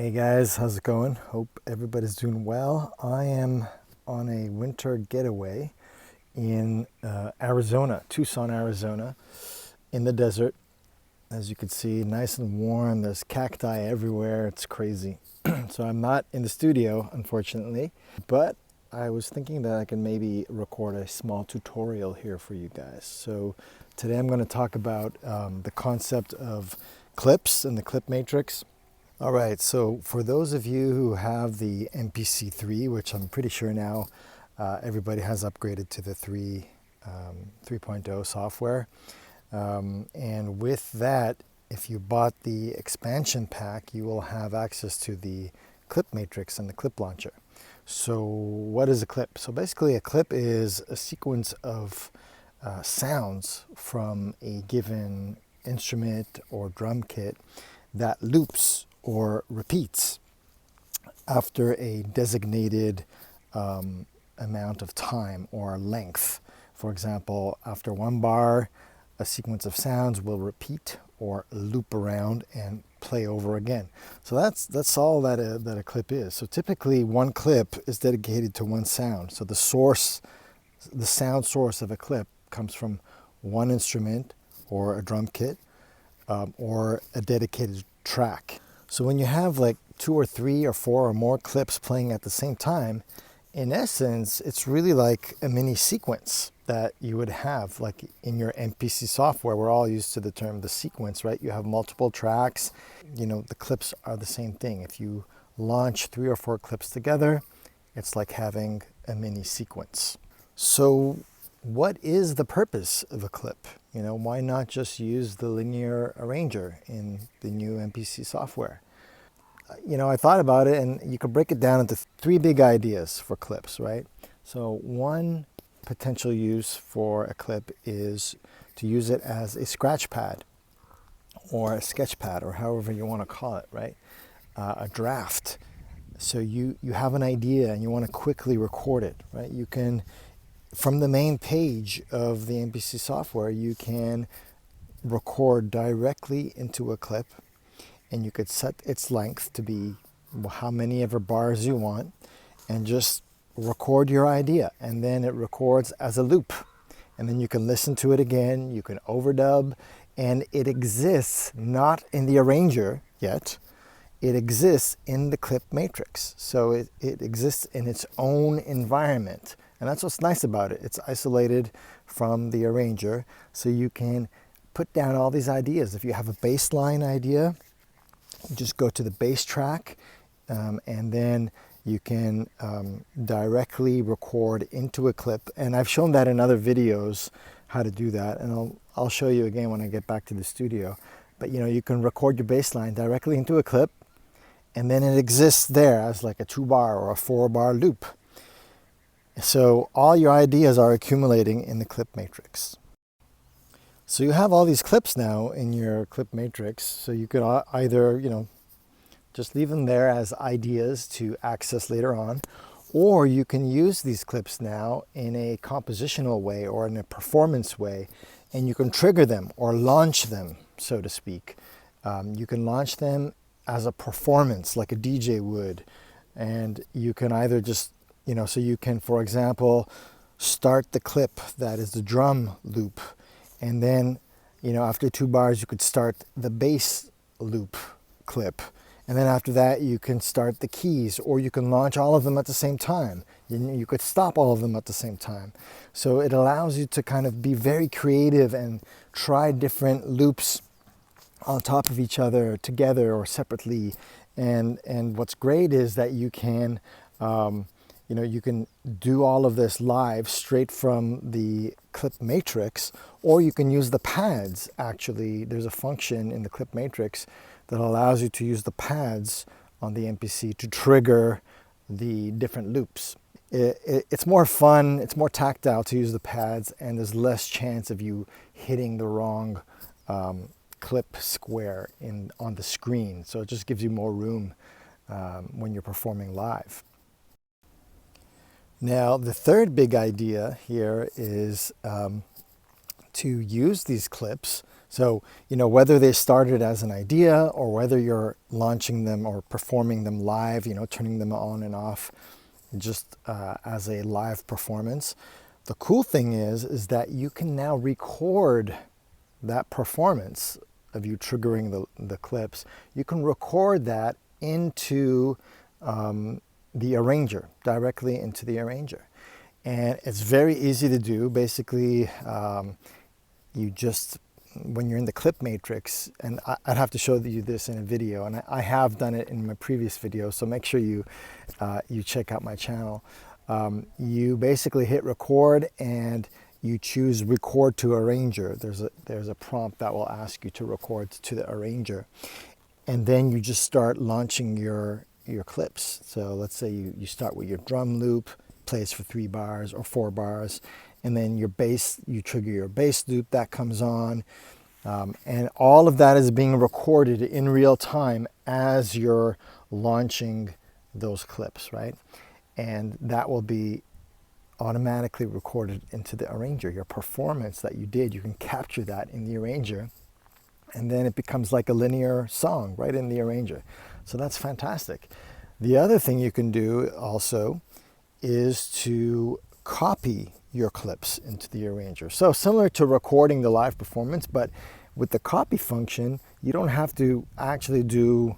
Hey guys, how's it going? Hope everybody's doing well. I am on a winter getaway in Arizona, Tucson, Arizona, in the desert. As you can see, nice and warm. There's cacti everywhere. It's crazy. So I'm not in the studio, unfortunately, but I was thinking that I can maybe record a small tutorial here for you guys. So today I'm going to talk about the concept of clips and the clip matrix. All right, so for those of you who have the MPC 3, which I'm pretty sure now everybody has upgraded to the 3.0 software, and with that, if you bought the expansion pack, you will have access to the clip matrix and the clip launcher. So what is a clip? So basically a clip is a sequence of sounds from a given instrument or drum kit that loops or repeats after a designated amount of time or length. For example, after one bar, a sequence of sounds will repeat or loop around and play over again. So that's all that a clip is. So typically one clip is dedicated to one sound. So the sound source of a clip comes from one instrument or a drum kit or a dedicated track. So when you have like 2 or 3 or 4 or more clips playing at the same time, in essence, it's really like a mini sequence that you would have like in your MPC software. We're all used to the term the sequence, right? You have multiple tracks. You know, the clips are the same thing. If you launch 3 or 4 clips together, it's like having a mini sequence. So what is the purpose of a clip? You know, why not just use the linear arranger in the new MPC software? You know, I thought about it, and you could break it down into 3 big ideas for clips, right? So one potential use for a clip is to use it as a scratch pad or a sketch pad, or however you want to call it, right? A draft. So you have an idea and you want to quickly record it, right? You can, from the main page of the MPC software, you can record directly into a clip, and you could set its length to be how many ever bars you want, and just record your idea, and then it records as a loop, and then you can listen to it again, you can overdub, and it exists not in the arranger yet, it exists in the clip matrix. So it exists in its own environment. And that's what's nice about it. It's isolated from the arranger, so you can put down all these ideas. If you have a baseline idea, you just go to the bass track, and then you can directly record into a clip. And I've shown that in other videos, how to do that. And I'll show you again when I get back to the studio. But you know, you can record your bass line directly into a clip, and then it exists there as like a 2-bar or a 4-bar loop. So all your ideas are accumulating in the clip matrix. So you have all these clips now in your clip matrix. So you could either, you know, just leave them there as ideas to access later on, or you can use these clips now in a compositional way or in a performance way, and you can trigger them or launch them, so to speak. You can launch them as a performance like a DJ would, and you can either just, you know, so you can, for example, start the clip that is the drum loop, and then, you know, after 2 bars, you could start the bass loop clip. And then after that, you can start the keys, or you can launch all of them at the same time. You could stop all of them at the same time. So it allows you to kind of be very creative and try different loops on top of each other, together or separately. And what's great is that you can, you know, you can do all of this live straight from the clip matrix, or you can use the pads. Actually, there's a function in the clip matrix that allows you to use the pads on the MPC to trigger the different loops. It's more fun, it's more tactile to use the pads, and there's less chance of you hitting the wrong clip square on the screen. So it just gives you more room when you're performing live. Now, the third big idea here is to use these clips So, whether they started as an idea or whether you're launching them or performing them live, turning them on and off just as a live performance, the cool thing is that you can now record that performance of you triggering the clips. You can record that into the arranger, directly into the arranger. And it's very easy to do. Basically, you just, when you're in the clip matrix, and I'd have to show you this in a video, and I have done it in my previous video, so make sure you check out my channel. You basically hit record and you choose record to arranger. There's a prompt that will ask you to record to the arranger. And then you just start launching your clips. So let's say you start with your drum loop, plays for 3 bars or 4 bars, and then your bass, you trigger your bass loop, that comes on. And all of that is being recorded in real time as you're launching those clips, right? And that will be automatically recorded into the arranger. Your performance that you did, you can capture that in the arranger, and then it becomes like a linear song right in the arranger. So that's fantastic. The other thing you can do also is to copy your clips into the arranger. So similar to recording the live performance, but with the copy function, you don't have to actually do,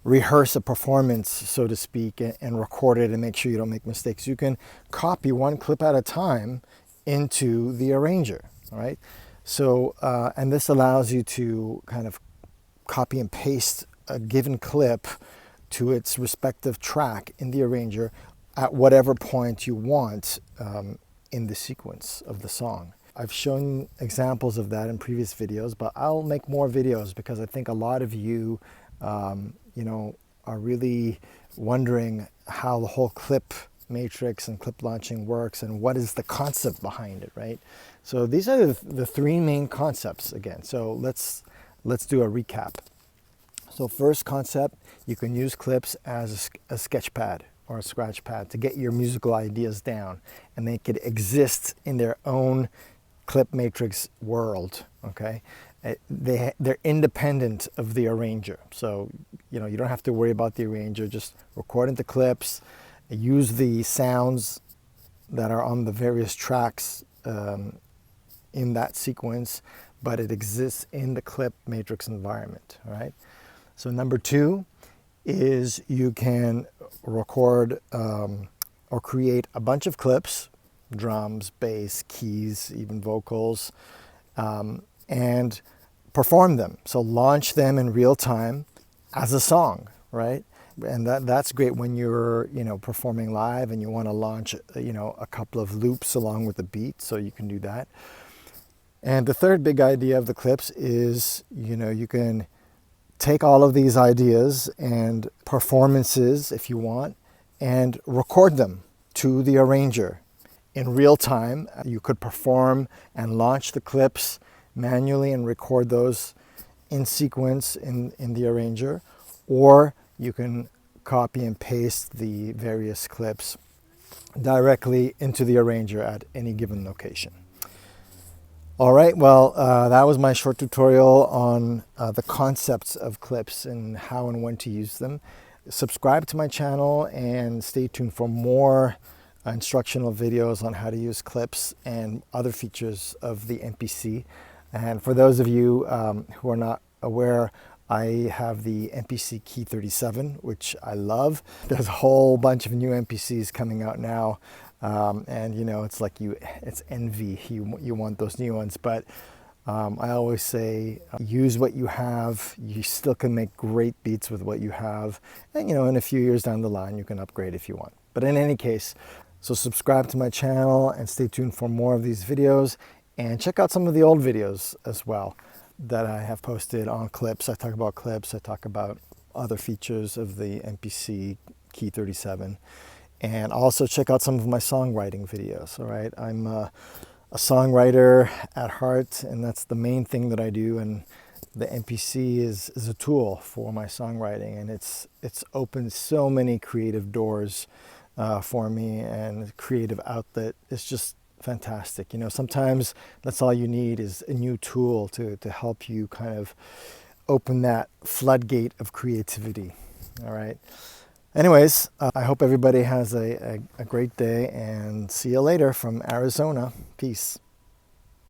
rehearse a performance, so to speak, and record it and make sure you don't make mistakes. You can copy one clip at a time into the arranger, all right? So, and this allows you to kind of copy and paste a given clip to its respective track in the arranger at whatever point you want in the sequence of the song. I've shown examples of that in previous videos, but I'll make more videos because I think a lot of you are really wondering how the whole clip matrix and clip launching works and what is the concept behind it, right? So these are the 3 main concepts again. So let's do a recap. So first concept, you can use clips as a sketch pad or a scratch pad to get your musical ideas down, and they could exist in their own clip matrix world, okay? They're independent of the arranger. So, you don't have to worry about the arranger, just record into clips, use the sounds that are on the various tracks in that sequence, but it exists in the clip matrix environment, all right? So number 2 is you can record or create a bunch of clips, drums, bass, keys, even vocals, and perform them. So launch them in real time as a song, right? And that's great when you're, performing live and you want to launch, a couple of loops along with the beat, so you can do that. And the third big idea of the clips is, you can take all of these ideas and performances, if you want, and record them to the arranger in real time. You could perform and launch the clips manually and record those in sequence in the arranger, or you can copy and paste the various clips directly into the arranger at any given location. All right, well, that was my short tutorial on the concepts of clips and how and when to use them. Subscribe to my channel and stay tuned for more instructional videos on how to use clips and other features of the MPC. And for those of you who are not aware, I have the MPC Key 37, which I love. There's a whole bunch of new MPCs coming out now. And it's like it's envy. You want those new ones, but I always say use what you have. You still can make great beats with what you have, and in a few years down the line you can upgrade if you want. But in any case, so subscribe to my channel and stay tuned for more of these videos, and check out some of the old videos as well that I have posted on clips. I talk about clips. I talk about other features of the MPC Key 37. And also check out some of my songwriting videos, all right? I'm a songwriter at heart, and that's the main thing that I do. And the MPC is a tool for my songwriting, and it's opened so many creative doors for me, and creative outlet. It's just fantastic. You know, sometimes that's all you need is a new tool to help you kind of open that floodgate of creativity. All right. Anyways, I hope everybody has a great day, and see you later from Arizona. Peace.